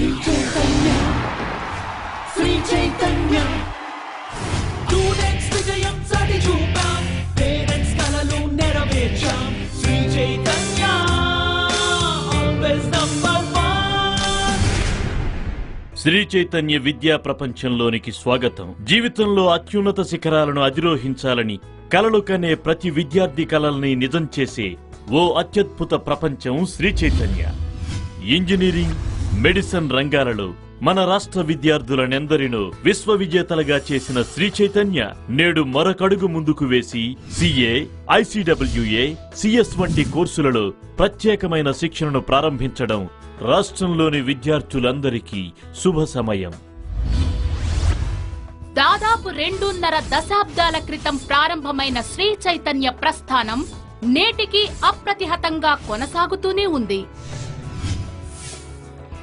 Shri Chaitanya students విజయం సాటి చూపాం, పేరెంట్స్ కలలు నెరవేర్చాం. Shri Chaitanya always number one. Shri Chaitanya విద్యా ప్రపంచంలోనికి స్వాగతం. జీవితంలో అత్యున్నత శిఖరాలను అధిరోహించాలని కలలు కనే ప్రతి విద్యార్థి కలల్ని నిజం చేసే ఓ అత్యద్భుత ప్రపంచం శ్రీ చైతన్య. ఇంజనీరింగ్, మెడిసిన్ రంగాలలో మన రాష్ట్ర విద్యార్థులనెందరినో విశ్వవిజేతలుగా చేసిన శ్రీ చైతన్య నేడు మరొకడుగు ముందుకు వేసి సిఏ, ఐసిడబ్ల్యూఏ, సిఎస్ వంటి కోర్సులలో ప్రత్యేకమైన శిక్షణను ప్రారంభించడం రాష్ట్రంలోని విద్యార్థులందరికీ శుభ సమయం. దాదాపు 2.5 దశాబ్దాల క్రితం ప్రారంభమైన శ్రీ చైతన్య ప్రస్థానం నేటికి అప్రతిహతంగా కొనసాగుతూనే ఉంది.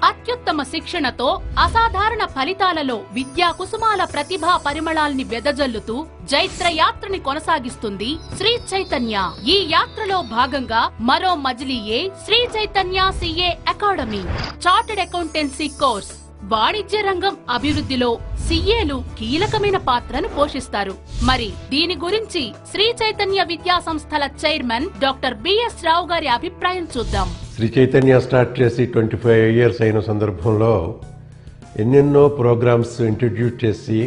అత్యుత్తమ శిక్షణతో అసాధారణ ఫలితాలలో విద్యా కుసుమాల ప్రతిభా పరిమళాల్ని వెదజల్లుతూ జైత్ర యాత్రని కొనసాగిస్తుంది శ్రీ చైతన్య. ఈ యాత్రలో భాగంగా మరో మజిలీయే Shri Chaitanya CA academy. Chartered accountancy course, వాణిజ్య రంగం అభివృద్ధిలో సిఏలు కీలకమైన పాత్రను పోషిస్తారు. మరి దీని గురించి శ్రీ చైతన్య విద్యా సంస్థల చైర్మన్ డాక్టర్ బిఎస్ రావు గారి అభిప్రాయం చూద్దాం. శ్రీ చైతన్య స్టార్ట్ చేసి 25 ఇయర్స్ అయిన సందర్భంలో ఎన్నెన్నో ప్రోగ్రామ్స్ ఇంట్రడ్యూస్ చేసి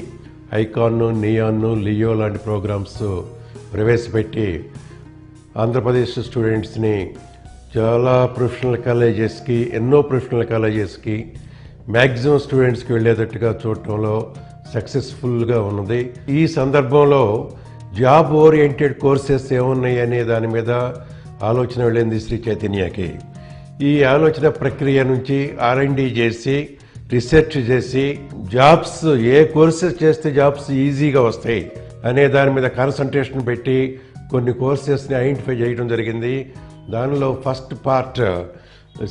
ఐకాన్, నియాన్, లియో లాంటి ప్రోగ్రామ్స్ ప్రవేశపెట్టి ఆంధ్రప్రదేశ్ స్టూడెంట్స్ని చాలా ప్రొఫెషనల్ కాలేజెస్కి, ఎన్నో ప్రొఫెషనల్ కాలేజెస్కి మ్యాక్సిమం స్టూడెంట్స్కి వెళ్ళేటట్టుగా చూడటంలో సక్సెస్ఫుల్గా ఉన్నది. ఈ సందర్భంలో జాబ్ ఓరియంటెడ్ కోర్సెస్ ఏమున్నాయి అనే దాని మీద ఆలోచన వెళ్ళింది శ్రీ చైతన్యకి. ఈ ఆలోచన ప్రక్రియ నుంచి R&D చేసి, రీసెర్చ్ చేసి, జాబ్స్ ఏ కోర్సెస్ చేస్తే జాబ్స్ ఈజీగా వస్తాయి అనే దాని మీద కాన్సన్ట్రేషన్ పెట్టి కొన్ని కోర్సెస్ని ఐడెంటిఫై చేయడం జరిగింది. దానిలో first part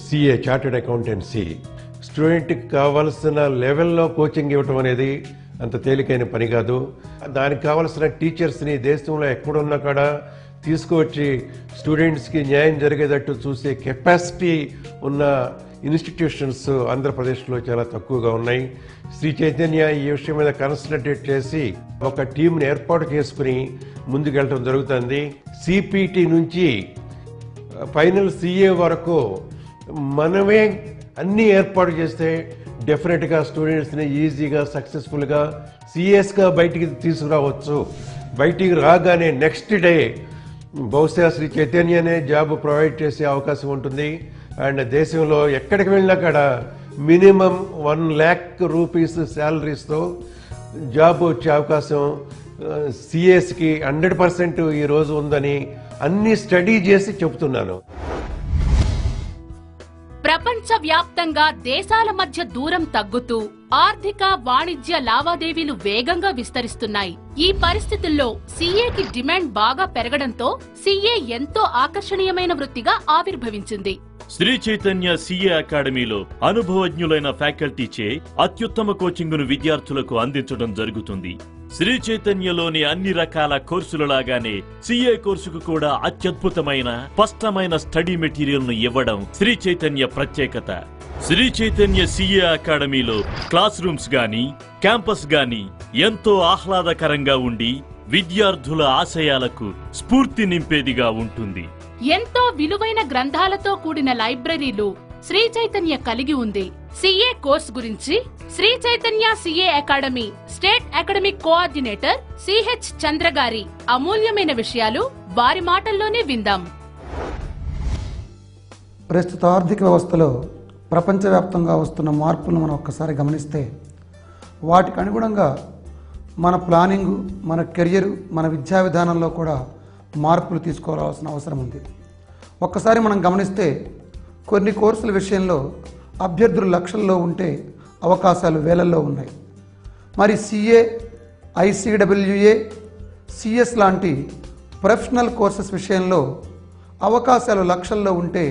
CA, chartered accountancy. స్టూడెంట్కి కావాల్సిన లెవెల్లో కోచింగ్ ఇవ్వటం అనేది అంత తేలికైన పని కాదు. దానికి కావాల్సిన టీచర్స్ని దేశంలో ఎక్కడున్నా కూడా తీసుకువచ్చి స్టూడెంట్స్కి న్యాయం జరిగేటట్టు చూసే కెపాసిటీ ఉన్న ఇన్స్టిట్యూషన్స్ ఆంధ్రప్రదేశ్లో చాలా తక్కువగా ఉన్నాయి. శ్రీ చైతన్య ఈ విషయం మీద కాన్సన్ట్రేట్ చేసి ఒక టీంని ఏర్పాటు చేసుకుని ముందుకెళ్ళటం జరుగుతుంది. సిపిటి నుంచి ఫైనల్ సిఏ వరకు మనమే అన్నీ ఏర్పాటు చేస్తే డెఫినెట్గా స్టూడెంట్స్ని ఈజీగా, సక్సెస్ఫుల్గా సిఎస్గా బయటికి తీసుకురావచ్చు. బయటికి రాగానే నెక్స్ట్ డే బహుశా శ్రీ చైతన్యనే జాబ్ ప్రొవైడ్ చేసే అవకాశం ఉంటుంది. అండ్ దేశంలో ఎక్కడికి వెళ్ళినా కూడా మినిమం 1 lakh రూపీస్ శాలరీస్తో జాబ్ వచ్చే అవకాశం సిఎస్కి 100% ఈరోజు ఉందని అన్ని స్టడీ చేసి చెబుతున్నాను. ప్రపంచ వ్యాప్తంగా దేశాల మధ్య దూరం తగ్గుతూ ఆర్థిక, వాణిజ్య లావాదేవీలు వేగంగా విస్తరిస్తున్నాయి. ఈ పరిస్థితుల్లో సిఏకి డిమాండ్ బాగా పెరగడంతో సిఏ ఎంతో ఆకర్షణీయమైన వృత్తిగా ఆవిర్భవించింది. శ్రీ చైతన్య సిఏ అకాడమీలో అనుభవజ్ఞులైన ఫ్యాకల్టీచే అత్యుత్తమ కోచింగ్ను విద్యార్థులకు అందించడం జరుగుతుంది. శ్రీ చైతన్యలోని అన్ని రకాల కోర్సులలాగానే సిఏ కోర్సుకు కూడా అత్యద్భుతమైన, స్పష్టమైన స్టడీ మెటీరియల్ ను ఇవ్వడం శ్రీ చైతన్య ప్రత్యేకత. శ్రీ చైతన్య సిఏ అకాడమీలో క్లాస్ రూమ్స్ గాని, క్యాంపస్ గాని ఎంతో ఆహ్లాదకరంగా ఉండి విద్యార్థుల ఆశయాలకు స్ఫూర్తి నింపేదిగా ఉంటుంది. ఎంతో విలువైన గ్రంథాలతో కూడిన లైబ్రరీలు శ్రీ చైతన్య కలిగి ఉంది. సిఏ కోర్స్ గురించి Shri Chaitanya CA academy state academic coordinator CH Chandra గారి అమూల్యమైన విషయాలు వారి మాటల్లోనే విందాం. ప్రస్తుత ఆర్థిక వ్యవస్థలో ప్రపంచవ్యాప్తంగా వస్తున్న మార్పులను మనం ఒక్కసారి గమనిస్తే వాటికి అనుగుణంగా మన ప్లానింగు, మన కెరియరు, మన విద్యా విధానంలో కూడా మార్పులు తీసుకురావాల్సిన అవసరం ఉంది. ఒక్కసారి మనం గమనిస్తే కొన్ని కోర్సుల విషయంలో అభ్యర్థులు లక్షల్లో ఉంటే అవకాశాలు వేలల్లో ఉన్నాయి. మరి సిఏ, ఐసిడబ్ల్యూఏ, సిఎస్ లాంటి ప్రొఫెషనల్ కోర్సెస్ విషయంలో అవకాశాలు లక్షల్లో ఉంటే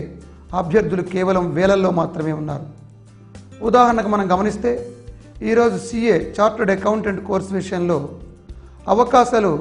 అభ్యర్థులు కేవలం వేలల్లో మాత్రమే ఉన్నారు. ఉదాహరణకు మనం గమనిస్తే ఈరోజు సిఏ, చార్టర్డ్ అకౌంటెంట్ కోర్సు విషయంలో అవకాశాలు